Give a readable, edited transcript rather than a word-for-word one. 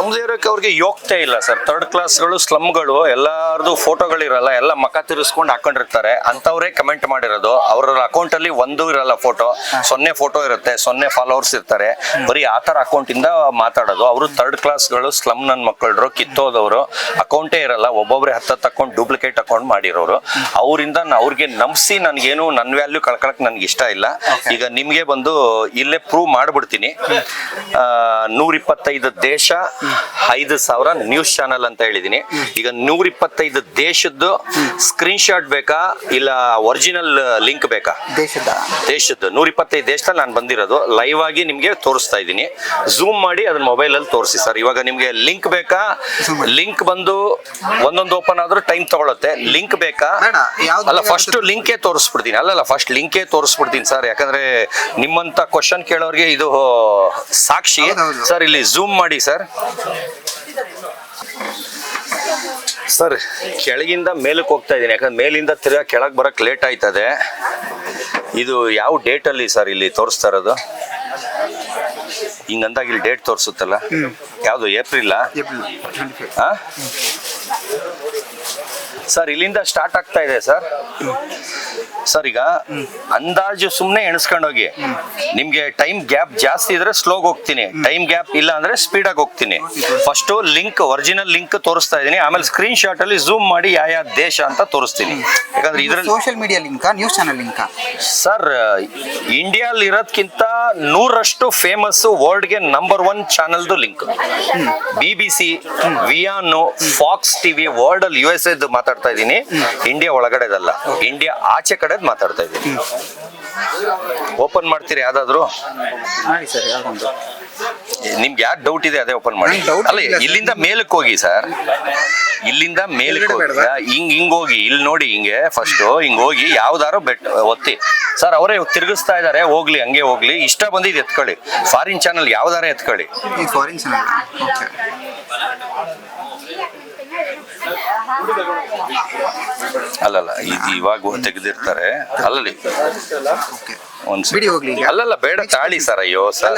ನಮ್ದು ಇರೋಕೆ ಅವ್ರಿಗೆ ಯೋಗ್ಯತೆ ಇಲ್ಲ ಸರ್. ಥರ್ಡ್ ಕ್ಲಾಸ್ಗಳು, ಸ್ಲಮ್ಗಳು ಎಲ್ಲಾರ್ದು ಫೋಟೋಗಳಿರಲ್ಲ, ಎಲ್ಲ ಮಕ ತಿರ್ಸ್ಕೊಂಡು ಹಾಕೊಂಡಿರ್ತಾರೆ. ಅಂತವ್ರೆ ಕಮೆಂಟ್ ಮಾಡಿರೋದು. ಅವ್ರ ಅಕೌಂಟ್ ಅಲ್ಲಿ ಒಂದು ಇರಲ್ಲ ಫೋಟೋ, 0 ಫೋಟೋ ಇರುತ್ತೆ, 0 ಫಾಲೋವರ್ಸ್ ಇರ್ತಾರೆ. ಬರೀ ಆತರ ಅಕೌಂಟ್ ಇಂದ ಮಾತಾಡೋದು. ಅವರು ಥರ್ಡ್ ಕ್ಲಾಸ್ಗಳು, ಸ್ಲಮ್ ನನ್ ಮಕ್ಕಳು, ಕಿತ್ತೋದವರು, ಅಕೌಂಟೇ ಇರಲ್ಲ, ಒಬ್ಬೊಬ್ರೆ 10 ಅಕೌಂಟ್ ಡೂಪ್ಲಿಕೇಟ್ ಅಕೌಂಟ್ ಮಾಡಿರೋರು. ಅವರಿಂದ ಅವ್ರಿಗೆ ನಂಬಿಸಿ ನನ್ಗೇನು ನನ್ನ ವ್ಯಾಲ್ಯೂ ಕಳ್ಕೊಳಕ್ ನನ್ಗೆ ಇಷ್ಟ ಇಲ್ಲ. ಈಗ ನಿಮ್ಗೆ ಬಂದು ಇಲ್ಲೇ ಪ್ರೂವ್ ಮಾಡ್ಬಿಡ್ತೀನಿ. 125 ದೇಶ, 5,000 ನ್ಯೂಸ್ ಚಾನಲ್ ಅಂತ ಹೇಳಿದೀನಿ. ಈಗ 125 ದೇಶದ್ದು ಸ್ಕ್ರೀನ್ ಶಾಟ್ ಬೇಕಾ ಇಲ್ಲ ಒರಿಜಿನಲ್ ಲಿಂಕ್ ಬೇಕಾ? ದೇಶದ್ದು 125 ದೇಶದಲ್ಲಿ ನಾನು ಬಂದಿರೋದು. ಲೈವ್ ಆಗಿ ನಿಮ್ಗೆ ತೋರಿಸ್ತಾ ಇದ್ದೀನಿ. ಝೂಮ್ ಮಾಡಿ ಅದನ್ನ ಮೊಬೈಲ್ ಅಲ್ಲಿ ತೋರಿಸಿ ಸರ್. ಇವಾಗ ನಿಮ್ಗೆ ಲಿಂಕ್ ಬೇಕಾ? ಲಿಂಕ್ ಬಂದು ಒಂದೊಂದು ಓಪನ್ ಆದ್ರೂ ಟೈಮ್ ತಗೊಳುತ್ತೆ. ಲಿಂಕ್ ಬೇಕಾ? ಅಲ್ಲ, ಫಸ್ಟ್ ಲಿಂಕೇ ತೋರಿಸ್ಬಿಡ್ತೀನಿ. ಅಲ್ಲಲ್ಲ, ಫಸ್ಟ್ ಲಿಂಕೇ ತೋರಿಸ್ಬಿಡ್ತೀನಿ ಸರ್. ಯಾಕಂದ್ರೆ ನಿಮ್ಮಂತ ಕ್ವಶನ್ ಕೇಳೋರಿಗೆ ಇದು ಸಾಕ್ಷಿ ಸರ್. ಇಲ್ಲಿ ಝೂಮ್ ಮಾಡಿ ಸರ್. ಸರ್, ಕೆಳಗಿಂದ ಮೇಲಕ್ಕೆ ಹೋಗ್ತಾ ಇದ್ದೀನಿ. ಯಾಕಂದ್ರೆ ಮೇಲಿಂದ ತಿರ್ಗಾ ಕೆಳಗೆ ಬರಕ್ ಲೇಟ್ ಆಯ್ತದೆ. ಇದು ಯಾವ ಡೇಟ್ ಅಲ್ಲಿ ಸರ್ ಇಲ್ಲಿ ತೋರಿಸ್ತಾ ಇರೋದು? ಹಿಂಗಂದಾಗ ಇಲ್ಲಿ ಡೇಟ್ ತೋರಿಸುತ್ತಲ್ಲ, ಯಾವುದು? April sir. ಇಲ್ಲಿಂದ ಸ್ಟಾರ್ಟ್ ಆಗ್ತಾ ಇದೆ ಸರ್. ಸರ್, ಈಗ ಅಂದಾಜು ಸುಮ್ನೆ ಎಣಿಸ್ಕೊಂಡೋಗಿ. ನಿಮ್ಗೆ ಟೈಮ್ ಗ್ಯಾಪ್ ಜಾಸ್ತಿ ಇದ್ರೆ ಸ್ಲೋಗ್ ಹೋಗ್ತೀನಿ, ಟೈಮ್ ಗ್ಯಾಪ್ ಇಲ್ಲ ಅಂದ್ರೆ ಸ್ಪೀಡ್ ಆಗಿ ಹೋಗ್ತೀನಿ. ಫಸ್ಟ್ ಲಿಂಕ್, ಒರಿಜಿನಲ್ ಲಿಂಕ್ ತೋರಿಸ್ತಾ ಇದೀನಿ. ಆಮೇಲೆ ಸ್ಕ್ರೀನ್ ಶಾಟ್ ಅಲ್ಲಿ ಝೂಮ್ ಮಾಡಿ ಯಾವ ದೇಶ ಅಂತ ತೋರಿಸ್ತೀನಿ. ಯಾಕಂದ್ರೆ ಇದ್ರಲ್ಲಿ social media link, news channel link sir, ಇಂಡಿಯಾಲ್ ಇರೋದ್ಕಿಂತ 100ರಷ್ಟು ಫೇಮಸ್, ವರ್ಲ್ಡ್ಗೆ ನಂಬರ್ 1 ಚಾನಲ್ದು ಲಿಂಕ್. BBC, ವಿಯಾನು, ಫಾಕ್ಸ್ ಟಿವಿ, ವರ್ಲ್ಡ್ ಅಲ್ಲಿ USA ಮಾತಾಡ್ತಾ ಇದ್ದೀನಿ. ಇಂಡಿಯಾ ಒಳಗಡೆದಲ್ಲ, ಇಂಡಿಯಾ ಆಚೆ ಕಡೆ ಮಾತಾಡ್ತಾ ಇದ್ದೀನಿ. ಓಪನ್ ಮಾಡ್ತೀರಿ ಯಾವ್ದಾದ್ರು? ನಿಮ್ಗೆ ಯಾಕೆ ಡೌಟ್ ಇದೆ ಅದೇ ಓಪನ್ ಮಾಡಿ. ಅಲ್ಲ, ಇಲ್ಲಿಂದ ಮೇಲಕ್ಕೆ ಹೋಗಿ ಸರ್. ಇಲ್ಲಿಂದ ಮೇಲಕ್ಕೆ ಹೋಗಿ ಹಿಂಗ್ ಹೋಗಿ. ಇಲ್ಲಿ ನೋಡಿ, ಹಿಂಗೆ ಫಸ್ಟ್ ಹಿಂಗ್ ಹೋಗಿ ಯಾವ್ದಾರು ಬೆಟ್ ಒತ್ತಿ ಸರ್. ಅವರೇ ತಿರುಗಿಸ್ತಾ ಇದಾರೆ. ಹೋಗ್ಲಿ, ಹಂಗೆ ಹೋಗ್ಲಿ. ಇಷ್ಟ ಬಂದಿದ್ದು ಎತ್ಕೊಳ್ಳಿ. ಫಾರಿನ್ ಚಾನಲ್ ಯಾವ್ದಾರ ಎತ್ಕೊಳ್ಳಿ. ಫಾರಿನ್ ಚಾನಲ್ ಅಲ್ಲಲ್ಲ, ಇದು ಇವಾಗ ತೆಗೆದಿರ್ತಾರೆ. ಅಲ್ಲಲ್ಲಿ ಒಂದ್ಸರಿ ಅಲ್ಲಲ್ಲ, ಬೇಡ ತಾಳಿ ಸರ್. ಅಯ್ಯೋ ಸರ್.